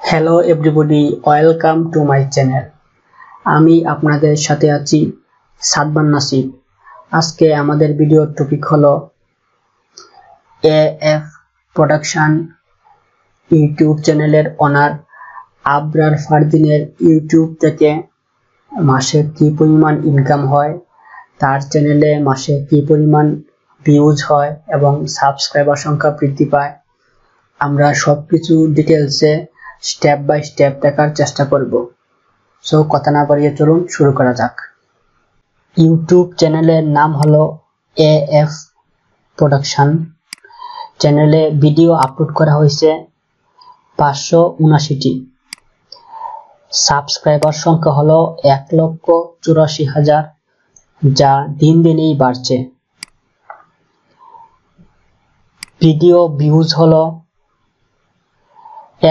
Hello everybody, welcome to my channel. আমি আপনাদের সাথে আছি সাদমান নাসিব। আজকে আমাদের ভিডিওর টপিক হলো এএফ প্রোডাকশন ইউটিউব চ্যানেলের ওনার আবরার ফারদিনের ইউটিউব থেকে মাসে কি পরিমাণ ইনকাম হয়, তার চ্যানেলে মাসে কি পরিমাণ ভিউজ হয় এবং সাবস্ক্রাইবার সংখ্যা বৃদ্ধি পায়। আমরা সবকিছু ডিটেলসে স্টেপ বাই স্টেপ দেখার চেষ্টা করব। সো কথা না বাড়িয়ে চলুন শুরু করা যাক। ইউটিউব চ্যানেলের নাম হলো এএফ প্রোডাকশন। চ্যানেলে ভিডিও আপলোড করা হয়েছে 579টি। সাবস্ক্রাইবার সংখ্যা হলো 1,84,000, যা দিন দিনই বাড়ছে। ভিডিও ভিউজ হলো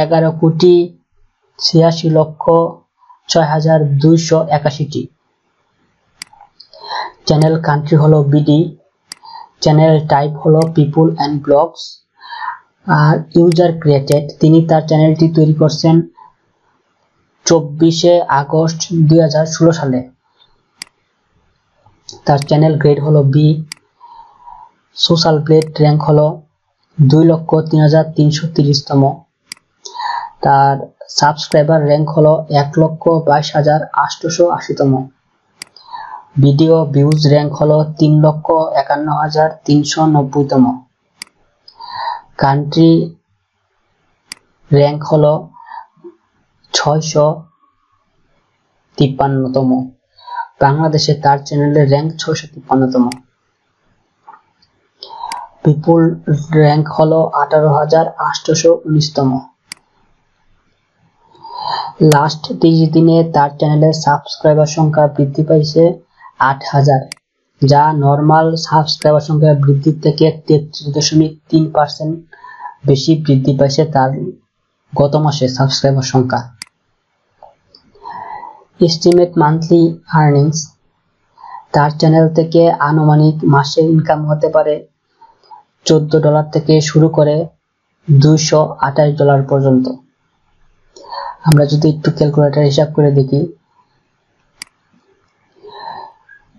11,86,6,281টি। চ্যানেল কান্ট্রি হলো বিডি। চ্যানেল টাইপ হলো পিপল অ্যান্ড ব্লগস। আর ইউজার ক্রিয়েটেড, তিনি তার চ্যানেলটি তৈরি করছেন 24 আগস্ট 2016 সালে। তার চ্যানেল গ্রেড হলো বি। সোশ্যাল প্লেট র্যাঙ্ক হলো 2,03,330তম। তার সাবস্ক্রাইবার র্যাঙ্ক হলো 1,22,880তম। ভিডিও ভিউজ র্যাঙ্ক হলো 3,51,390তম। কান্ট্রি র্যাঙ্ক হলো 653তম। বাংলাদেশে তার চ্যানেলের র্যাঙ্ক 653তম। পিপল র্যাঙ্ক হলো 18,819তম। লাস্ট 30 দিনে তার চ্যানেলের সাবস্ক্রাইবার সংখ্যা বৃদ্ধি পাইছে 8,000, যা নর্মাল সাবস্ক্রাইবার সংখ্যা বৃদ্ধির থেকে 33.3% বেশি বৃদ্ধি পাইছে তার গত মাসে সাবস্ক্রাইবার সংখ্যা। এস্টিমেট মান্থলি আর্নিংস, তার চ্যানেল থেকে আনুমানিক মাসে ইনকাম হতে পারে $14 থেকে শুরু করে $228 পর্যন্ত। আমরা যদি একটু ক্যালকুলেটর হিসাব করে দেখি,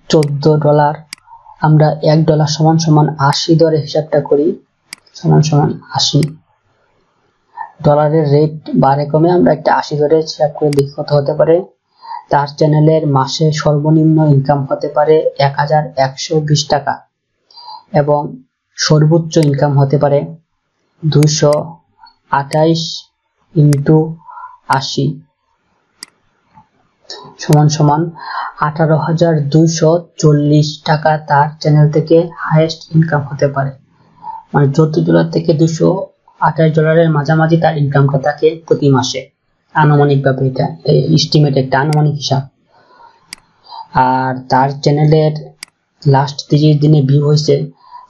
$14 আমরা $1 সমান 80 ধরে হিসাবটা করি, সমান 80 ডলারের রেট বাড়ে কমে আমরা একটা 80 ধরে হিসাব করে দেখি কত হতে পারে। তার চ্যানেলের মাসে সর্বনিম্ন ইনকাম হতে পারে 1,120 টাকা এবং সর্বোচ্চ ইনকাম হতে পারে 228 × 80 সমান 18,240 টাকা তার চ্যানেল থেকে হাইয়েস্ট ইনকাম হতে পারে। মানে $14 থেকে $228 মাঝামাঝি তার ইনকামটা থাকে প্রতি মাসে। আনুমানিকভাবে এটা এস্টিমেট, একটা আনুমানিক হিসাব। আর তার চ্যানেলের লাস্ট 30 দিনে ভিউ হয়েছে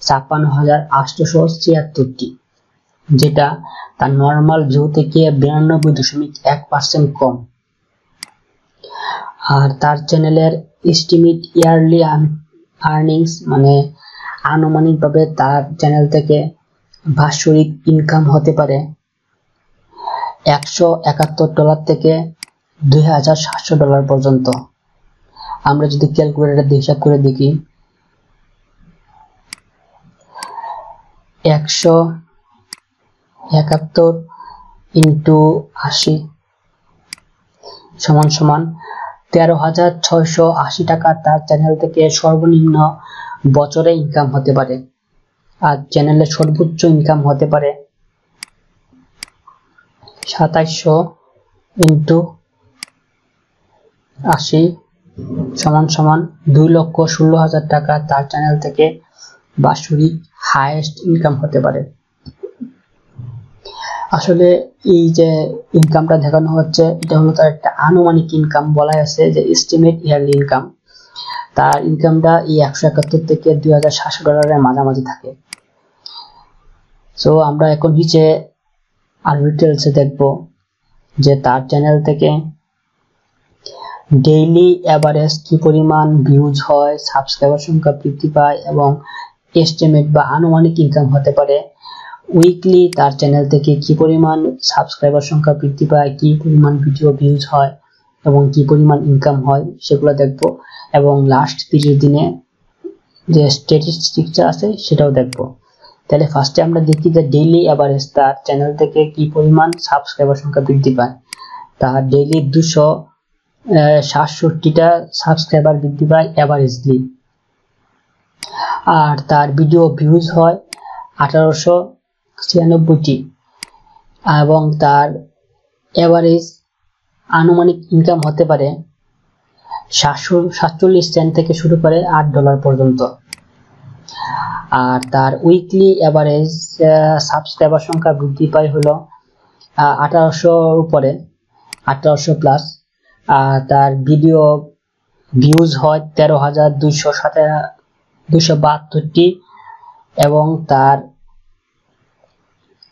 56,876টি, যেটা তার নর্মাল ভিউ থেকে 92.1% কম। আর তার চ্যানেলের এস্টিমেট ইয়ারলি আর্নিংস, মানে আনুমানিকভাবে তার চ্যানেল থেকে বাৎসরিক ইনকাম হতে পারে $171 থেকে $2,700 পর্যন্ত। আমরা যদি ক্যালকুলেটর দিয়ে হিসাব করে দেখি, 171 × 80 সমান 13,680 টাকা তার চ্যানেল থেকে সর্বনিম্ন বছরে ইনকাম হতে পারে। আর চ্যানেলের সর্বোচ্চ ইনকাম হতে পারে 2,700 × 80 সমান 2,16,000 টাকা তার চ্যানেল থেকে বাৎসরিক হাইয়েস্ট ইনকাম হতে পারে। আসলে এই যে ইনকামটা দেখানো হচ্ছে, এটা হলো তার একটা আনুমানিক ইনকাম। বলা আছে যে এস্টিমেট ইয়ারলি ইনকাম, তার ইনকামটা এই 171 থেকে $2,700 মাঝামাঝি থাকে। সো আমরা এখন নিচে আর ডিটেলসে দেখব যে তার চ্যানেল থেকে ডেইলি এভারেজ কি পরিমাণ ভিউজ হয়, সাবস্ক্রাইবার সংখ্যা বৃদ্ধি পায় এবং এস্টিমেট বা আনুমানিক ইনকাম হতে পারে উইকলি তার চ্যানেল থেকে কি পরিমাণ সাবস্ক্রাইবার সংখ্যা বৃদ্ধি পায়, কি পরিমাণ ভিডিও ভিউজ হয় এবং কি পরিমাণ ইনকাম হয় সেগুলো দেখবো, এবং লাস্ট 30 দিনে যে স্ট্যাটিস্টিক্সটা আছে সেটাও দেখবো। তাহলে ফার্স্টে আমরা দেখি যে ডেইলি এভারেজ তার চ্যানেল থেকে কি পরিমাণ সাবস্ক্রাইবার সংখ্যা বৃদ্ধি পায়। তার ডেইলি 267টা সাবস্ক্রাইবার বৃদ্ধি পায় এভারেজলি, আর তার ভিডিও ভিউজ হয় 1896টি, এবং তার এভারেজ আনুমানিক ইনকাম হতে পারে 747 সেন্ট থেকে শুরু করে $8 পর্যন্ত। আর তার উইকলি এভারেজ সাবস্ক্রাইবার সংখ্যা বৃদ্ধি পায় হলো 1800 উপরে, 1800 প্লাস। আর তার ভিডিও ভিউজ হয় 13,272টি, এবং তার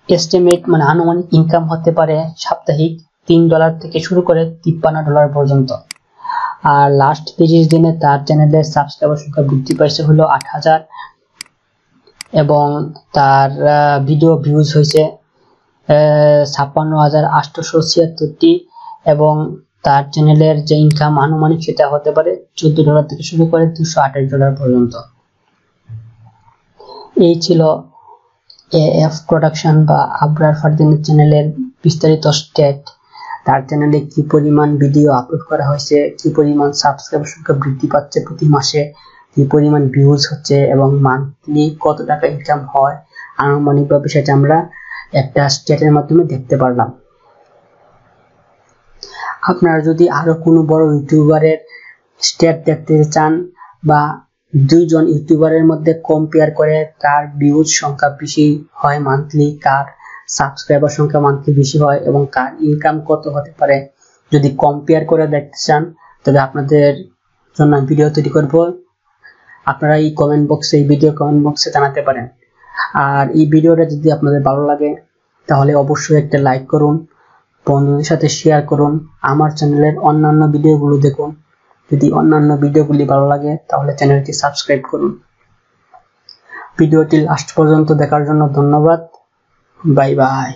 এস্টিমেট মানে আনুমানিক ইনকাম হতে পারে সাপ্তাহিক $3 থেকে শুরু করে $53 পর্যন্ত। আর লাস্ট 30 দিনে তার চ্যানেলের সাবস্ক্রাইবার সংখ্যা বৃদ্ধি পাইছে হলো 8,000, এবং তার ভিডিও ভিউজ হয়েছে 56,876টি, এবং তার চ্যানেলের যে ইনকাম আনুমানিক সেটা হতে পারে $14 থেকে শুরু করে $228 পর্যন্ত। এই ছিল এএফ প্রোডাকশন বা আবরার ফারদিনের চ্যানেলের বিস্তারিত স্ট্যাট। তার চ্যানেলে কি পরিমাণ ভিডিও আপলোড করা হয়েছে, কি পরিমাণ সাবস্ক্রাইবার সংখ্যা বৃদ্ধি পাচ্ছে প্রতি মাসে, কি পরিমাণ ভিউজ হচ্ছে, এবং মান্থলি কত টাকা ইনকাম হয় আনুমানিকভাবে সেটা আমরা একটা স্ট্যাটের মাধ্যমে দেখতে পারলাম। আপনারা যদি আরো কোনো বড় ইউটিউবারের স্ট্যাট দেখতে চান, বা দুইজন ইউটিউবারের মধ্যে কম্পেয়ার করে কার ভিউজ সংখ্যা বেশি হয় মান্থলি, কার সাবস্ক্রাইবার সংখ্যা মান্থলি বেশি হয়, এবং কার ইনকাম কত হতে পারে, যদি কম্পেয়ার করে দেখতে চান তবে আপনাদের জন্য ভিডিও তৈরি করব। আপনারা এই ভিডিও কমেন্ট বক্সে জানাতে পারেন। আর এই ভিডিওটা যদি আপনাদের ভালো লাগে তাহলে অবশ্যই একটা লাইক করুন, বন্ধুদের সাথে শেয়ার করুন, আমার চ্যানেলের অন্যান্য ভিডিওগুলো দেখুন। যদি অন্যান্য ভিডিওগুলি ভালো লাগে তাহলে চ্যানেলটি সাবস্ক্রাইব করুন। ভিডিওটি লাস্ট পর্যন্ত দেখার জন্য ধন্যবাদ। Bye bye.